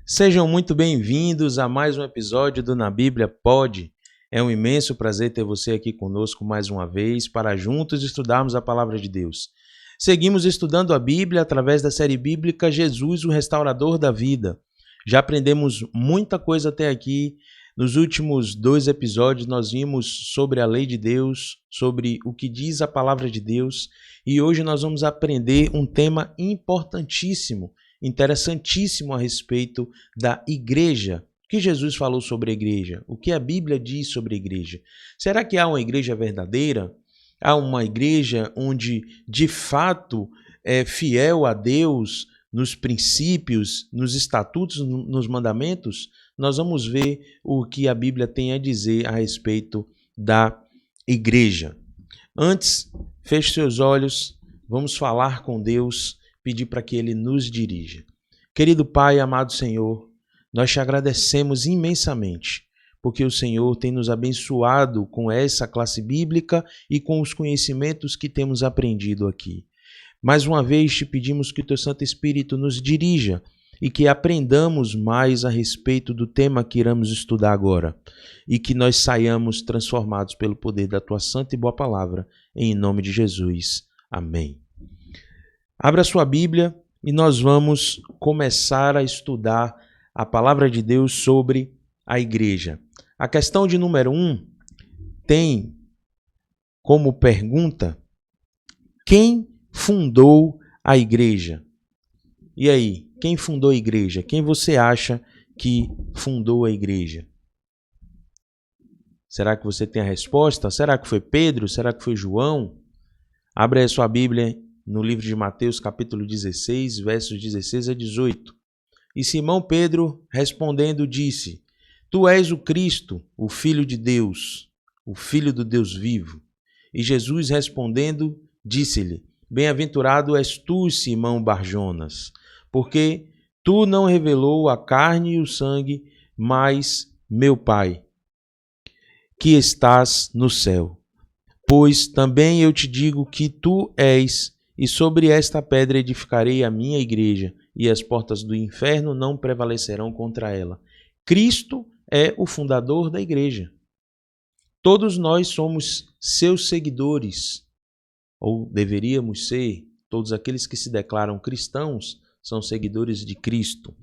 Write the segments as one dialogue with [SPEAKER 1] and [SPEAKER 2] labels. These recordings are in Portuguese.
[SPEAKER 1] Sejam muito bem-vindos a mais um episódio do Na Bíblia Pode. É um imenso prazer ter você aqui conosco mais uma vez para juntos estudarmos a Palavra de Deus. Seguimos estudando a Bíblia através da série bíblica Jesus, o Restaurador da Vida. Já aprendemos muita coisa até aqui. Nos últimos 2 episódios nós vimos sobre a lei de Deus, sobre o que diz a Palavra de Deus, e hoje nós vamos aprender um tema importantíssimo, interessantíssimo a respeito da igreja. O que Jesus falou sobre a igreja? O que a Bíblia diz sobre a igreja? Será que há uma igreja verdadeira? Há uma igreja onde de fato é fiel a Deus nos princípios, nos estatutos, nos mandamentos? Nós vamos ver o que a Bíblia tem a dizer a respeito da igreja. Antes, feche seus olhos, vamos falar com Deus, pedir para que Ele nos dirija. Querido Pai, amado Senhor, nós te agradecemos imensamente, porque o Senhor tem nos abençoado com essa classe bíblica e com os conhecimentos que temos aprendido aqui. Mais uma vez te pedimos que o Teu Santo Espírito nos dirija e que aprendamos mais a respeito do tema que iremos estudar agora e que nós saiamos transformados pelo poder da Tua santa e boa palavra, em nome de Jesus. Amém. Abra sua Bíblia e nós vamos começar a estudar a palavra de Deus sobre a igreja. A questão de número 1 tem como pergunta: quem fundou a igreja? E aí, quem fundou a igreja? Quem você acha que fundou a igreja? Será que você tem a resposta? Será que foi Pedro? Será que foi João? Abre aí a sua Bíblia no livro de Mateus, capítulo 16, versos 16 a 18. E Simão Pedro, respondendo, disse: Tu és o Cristo, o Filho de Deus, o Filho do Deus vivo. E Jesus, respondendo, disse-lhe: Bem-aventurado és tu, Simão Barjonas, porque tu não revelou a carne e o sangue, mas meu Pai, que estás no céu. Pois também eu te digo que tu és, e sobre esta pedra edificarei a minha igreja, e as portas do inferno não prevalecerão contra ela. Cristo é o fundador da igreja. Todos nós somos seus seguidores, ou deveríamos ser. Todos aqueles que se declaram cristãos são seguidores de Cristo.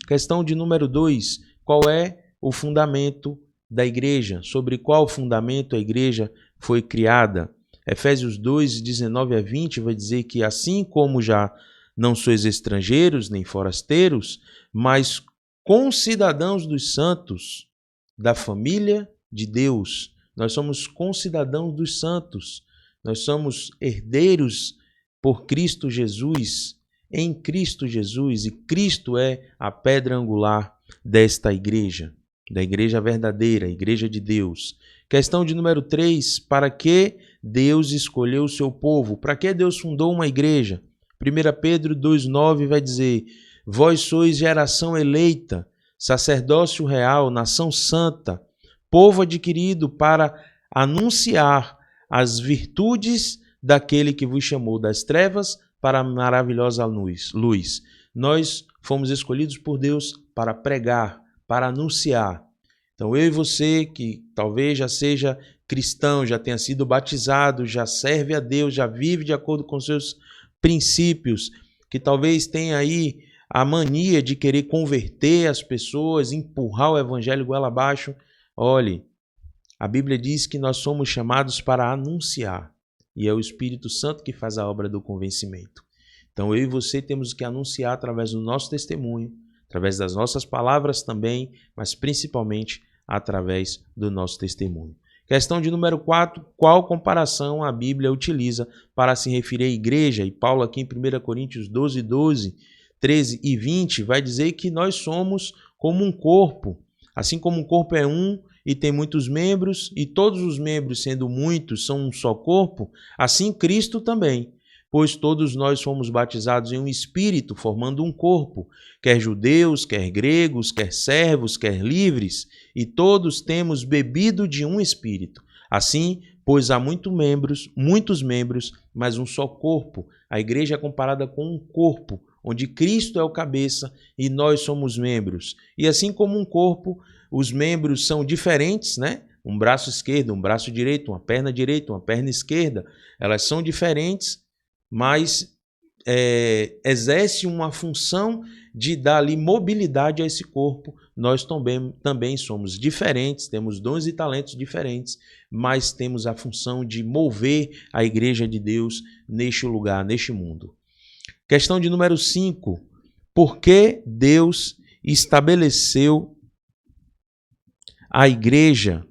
[SPEAKER 1] Questão de número 2. Qual é o fundamento da igreja? Sobre qual fundamento a igreja foi criada? Efésios 2, 19 a 20 vai dizer que assim como já não sois estrangeiros nem forasteiros, mas concidadãos dos santos, da família de Deus. Nós somos concidadãos dos santos. Nós somos herdeiros por Cristo Jesus, em Cristo Jesus, e Cristo é a pedra angular desta igreja, da igreja verdadeira, a igreja de Deus. Questão de número 3, para que Deus escolheu o seu povo? Para que Deus fundou uma igreja? 1 Pedro 2,9 vai dizer: Vós sois geração eleita, sacerdócio real, nação santa, povo adquirido para anunciar as virtudes daquele que vos chamou das trevas para a maravilhosa luz. Nós fomos escolhidos por Deus para pregar, para anunciar. Então eu e você, que talvez já seja cristão, já tenha sido batizado, já serve a Deus, já vive de acordo com seus princípios, que talvez tenha aí a mania de querer converter as pessoas, empurrar o evangelho goela abaixo. Olhe, a Bíblia diz que nós somos chamados para anunciar, e é o Espírito Santo que faz a obra do convencimento. Então eu e você temos que anunciar através do nosso testemunho, através das nossas palavras também, mas principalmente através do nosso testemunho. Questão de número 4, qual comparação a Bíblia utiliza para se referir à igreja? E Paulo aqui em 1 Coríntios 12, 13 e 20 vai dizer que nós somos como um corpo. Assim como um corpo é um e tem muitos membros, e todos os membros, sendo muitos, são um só corpo, assim Cristo também. Pois todos nós fomos batizados em um espírito, formando um corpo, quer judeus, quer gregos, quer servos, quer livres, e todos temos bebido de um espírito. Assim, pois há muitos membros, mas um só corpo. A igreja é comparada com um corpo, onde Cristo é o cabeça e nós somos membros. E assim como um corpo, os membros são diferentes, né? Um braço esquerdo, um braço direito, uma perna esquerda, elas são diferentes, mas exerce uma função de dar ali mobilidade a esse corpo. Nós também somos diferentes, temos dons e talentos diferentes, mas temos a função de mover a igreja de Deus neste lugar, neste mundo. Questão de número 5. Por que Deus estabeleceu a igreja?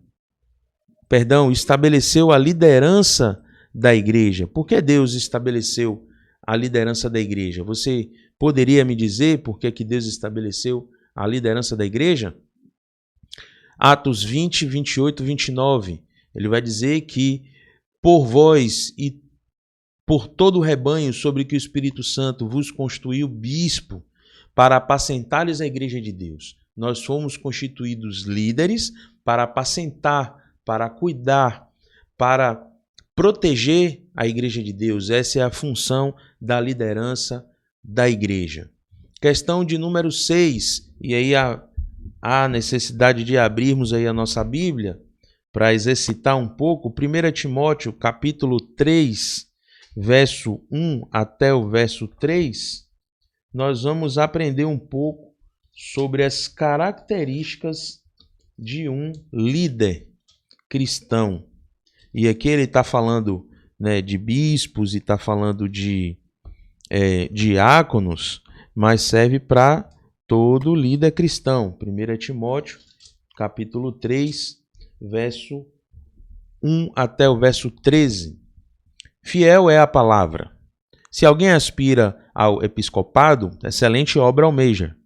[SPEAKER 1] Estabeleceu a liderança da igreja. Por que Deus estabeleceu a liderança da igreja? Você poderia me dizer por que Deus estabeleceu a liderança da igreja? Atos 20, 28, 29. Ele vai dizer que por vós e por todo o rebanho sobre que o Espírito Santo vos constituiu bispo para apacentar-lhes a igreja de Deus. Nós fomos constituídos líderes para apacentar, para cuidar, para proteger a igreja de Deus. Essa é a função da liderança da igreja. Questão de número 6, e aí há necessidade de abrirmos aí a nossa Bíblia para exercitar um pouco. 1 Timóteo, capítulo 3, verso 1 até o verso 3, nós vamos aprender um pouco sobre as características de um líder cristão. E aqui ele está falando, né, de bispos e está falando de diáconos, mas serve para todo líder cristão. 1 Timóteo, capítulo 3, verso 1 até o verso 13. Fiel é a palavra. Se alguém aspira ao episcopado, excelente obra almeja.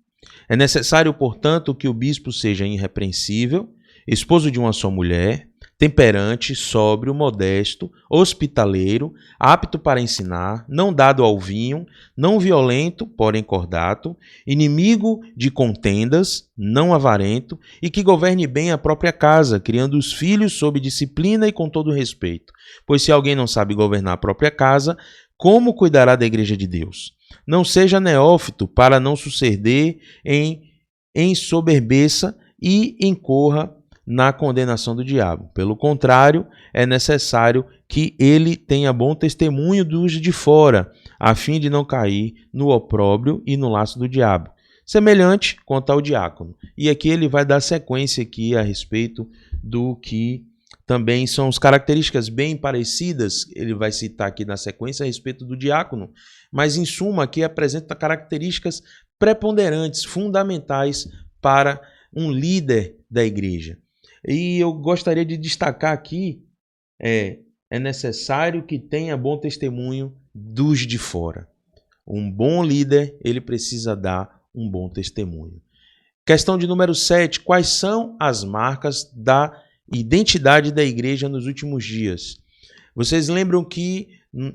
[SPEAKER 1] É necessário, portanto, que o bispo seja irrepreensível, esposo de uma só mulher, temperante, sóbrio, modesto, hospitaleiro, apto para ensinar, não dado ao vinho, não violento, porém cordato, inimigo de contendas, não avarento, e que governe bem a própria casa, criando os filhos sob disciplina e com todo respeito. Pois se alguém não sabe governar a própria casa, como cuidará da igreja de Deus? Não seja neófito para não suceder em ensoberbeça e incorra na condenação do diabo. Pelo contrário, é necessário que ele tenha bom testemunho dos de fora, a fim de não cair no opróbrio e no laço do diabo. Semelhante quanto ao diácono. E aqui ele vai dar sequência aqui a respeito do que também são as características bem parecidas, ele vai citar aqui na sequência a respeito do diácono, mas em suma aqui apresenta características preponderantes, fundamentais para um líder da igreja. E eu gostaria de destacar aqui, é necessário que tenha bom testemunho dos de fora. Um bom líder, ele precisa dar um bom testemunho. Questão de número 7. Quais são as marcas da identidade da igreja nos últimos dias? Vocês lembram que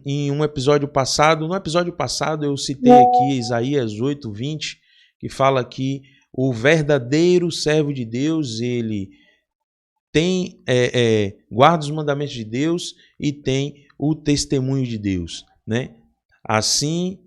[SPEAKER 1] em no episódio passado eu citei aqui Isaías 8:20, que fala que o verdadeiro servo de Deus, ele tem guarda os mandamentos de Deus e tem o testemunho de Deus, né? Assim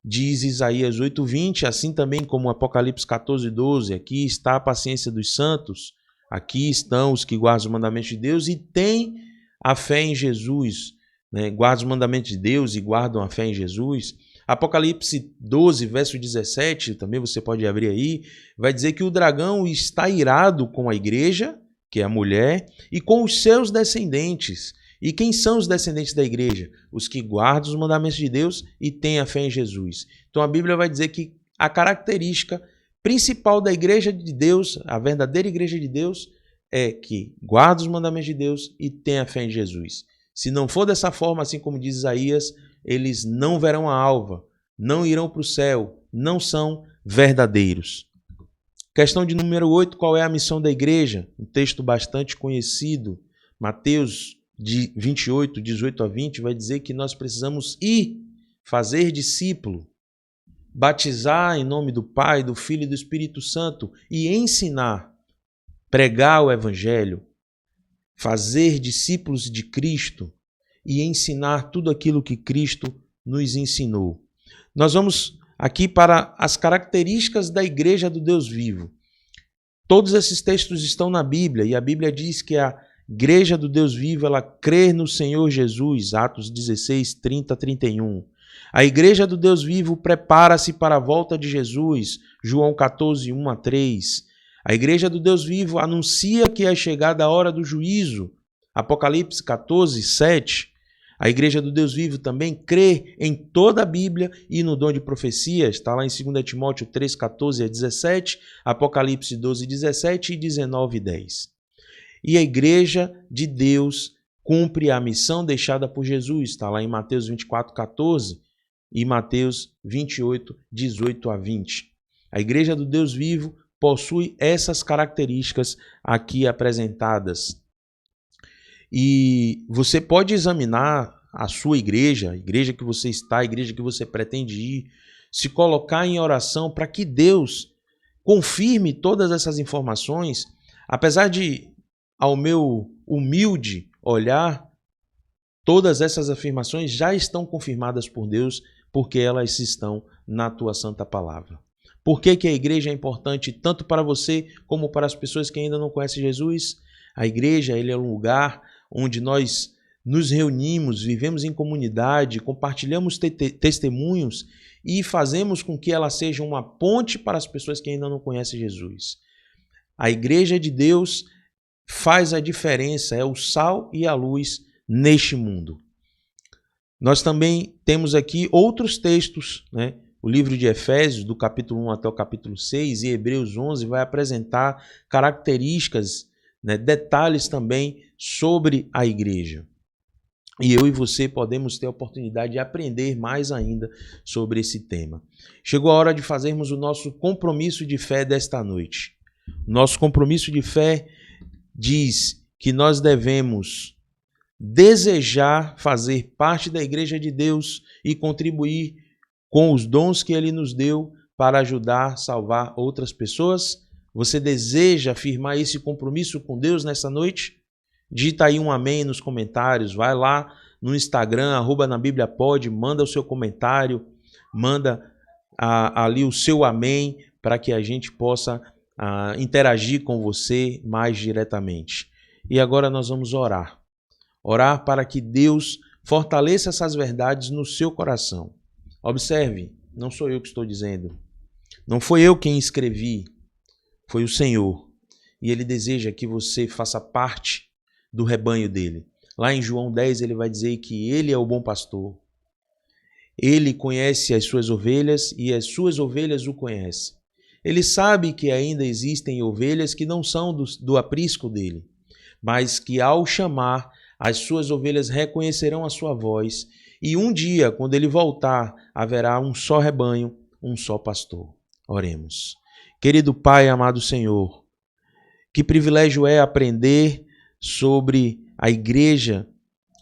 [SPEAKER 1] diz Isaías 8:20, assim também como Apocalipse 14:12, aqui está a paciência dos santos, aqui estão os que guardam os mandamentos de Deus e têm a fé em Jesus, né? Guardam os mandamentos de Deus e guardam a fé em Jesus. Apocalipse 12, verso 17, também você pode abrir aí, vai dizer que o dragão está irado com a igreja, que é a mulher, e com os seus descendentes. E quem são os descendentes da igreja? Os que guardam os mandamentos de Deus e têm a fé em Jesus. Então a Bíblia vai dizer que a característica principal da igreja de Deus, a verdadeira igreja de Deus, é que guarda os mandamentos de Deus e tem a fé em Jesus. Se não for dessa forma, assim como diz Isaías, eles não verão a alva, não irão para o céu, não são verdadeiros. Questão de número 8, qual é a missão da igreja? Um texto bastante conhecido, Mateus 28, 18 a 20, vai dizer que nós precisamos ir fazer discípulo, batizar em nome do Pai, do Filho e do Espírito Santo e ensinar, pregar o Evangelho, fazer discípulos de Cristo e ensinar tudo aquilo que Cristo nos ensinou. Nós vamos aqui para as características da igreja do Deus vivo. Todos esses textos estão na Bíblia, e a Bíblia diz que a igreja do Deus vivo, ela crê no Senhor Jesus, Atos 16, 30, 31. A igreja do Deus vivo prepara-se para a volta de Jesus, João 14, 1 a 3. A igreja do Deus vivo anuncia que é chegada a hora do juízo, Apocalipse 14, 7. A igreja do Deus vivo também crê em toda a Bíblia e no dom de profecia, está lá em 2 Timóteo 3, 14 a 17, Apocalipse 12, 17 e 19, 10. E a igreja de Deus cumpre a missão deixada por Jesus, está lá em Mateus 24, 14 e Mateus 28, 18 a 20. A igreja do Deus vivo possui essas características aqui apresentadas. E você pode examinar a sua igreja, a igreja que você está, a igreja que você pretende ir, se colocar em oração para que Deus confirme todas essas informações, apesar de, ao meu humilde olhar, todas essas afirmações já estão confirmadas por Deus, porque elas estão na tua santa palavra. Por que a igreja é importante tanto para você como para as pessoas que ainda não conhecem Jesus? A igreja, ele é um lugar onde nós nos reunimos, vivemos em comunidade, compartilhamos testemunhos e fazemos com que ela seja uma ponte para as pessoas que ainda não conhecem Jesus. A igreja de Deus faz a diferença, é o sal e a luz neste mundo. Nós também temos aqui outros textos, né? O livro de Efésios, do capítulo 1 até o capítulo 6, e Hebreus 11, vai apresentar características, né, detalhes também sobre a igreja. E eu e você podemos ter a oportunidade de aprender mais ainda sobre esse tema. Chegou a hora de fazermos o nosso compromisso de fé desta noite. Nosso compromisso de fé diz que nós devemos desejar fazer parte da igreja de Deus e contribuir com os dons que Ele nos deu para ajudar, salvar outras pessoas. Você deseja afirmar esse compromisso com Deus nessa noite? Digita aí um amém nos comentários, vai lá no Instagram, @nabibliapod, manda o seu comentário, manda ali o seu amém para que a gente possa interagir com você mais diretamente. E agora nós vamos orar. Orar para que Deus fortaleça essas verdades no seu coração. Observe, não sou eu que estou dizendo, não foi eu quem escrevi, foi o Senhor. E Ele deseja que você faça parte do rebanho dele. Lá em João 10 ele vai dizer que ele é o bom pastor. Ele conhece as suas ovelhas e as suas ovelhas o conhecem. Ele sabe que ainda existem ovelhas que não são do aprisco dele, mas que ao chamar, as suas ovelhas reconhecerão a sua voz e um dia, quando ele voltar, haverá um só rebanho, um só pastor. Oremos. Querido Pai, amado Senhor, que privilégio é aprender sobre a igreja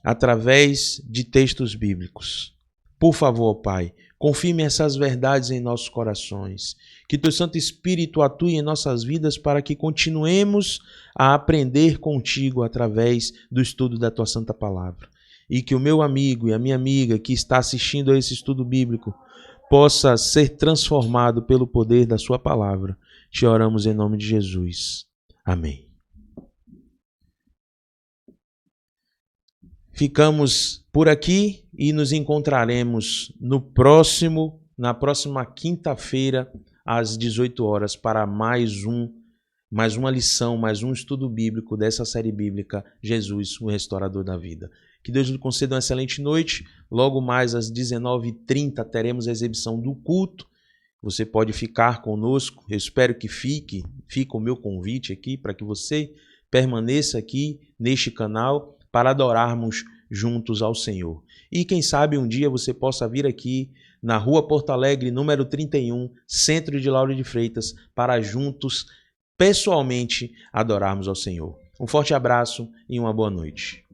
[SPEAKER 1] através de textos bíblicos. Por favor, Pai, confirme essas verdades em nossos corações. Que Teu Santo Espírito atue em nossas vidas para que continuemos a aprender contigo através do estudo da Tua Santa Palavra. E que o meu amigo e a minha amiga que está assistindo a esse estudo bíblico possa ser transformado pelo poder da Sua Palavra. Te oramos em nome de Jesus. Amém. Ficamos por aqui e nos encontraremos na próxima quinta-feira, às 18 horas, para mais uma lição, mais um estudo bíblico dessa série bíblica, Jesus, o Restaurador da Vida. Que Deus lhe conceda uma excelente noite. Logo mais às 19h30 teremos a exibição do culto. Você pode ficar conosco. Eu espero que fique o meu convite aqui para que você permaneça aqui neste canal para adorarmos juntos ao Senhor. E quem sabe um dia você possa vir aqui na Rua Porto Alegre, número 31, Centro de Lauro de Freitas, para juntos, pessoalmente, adorarmos ao Senhor. Um forte abraço e uma boa noite.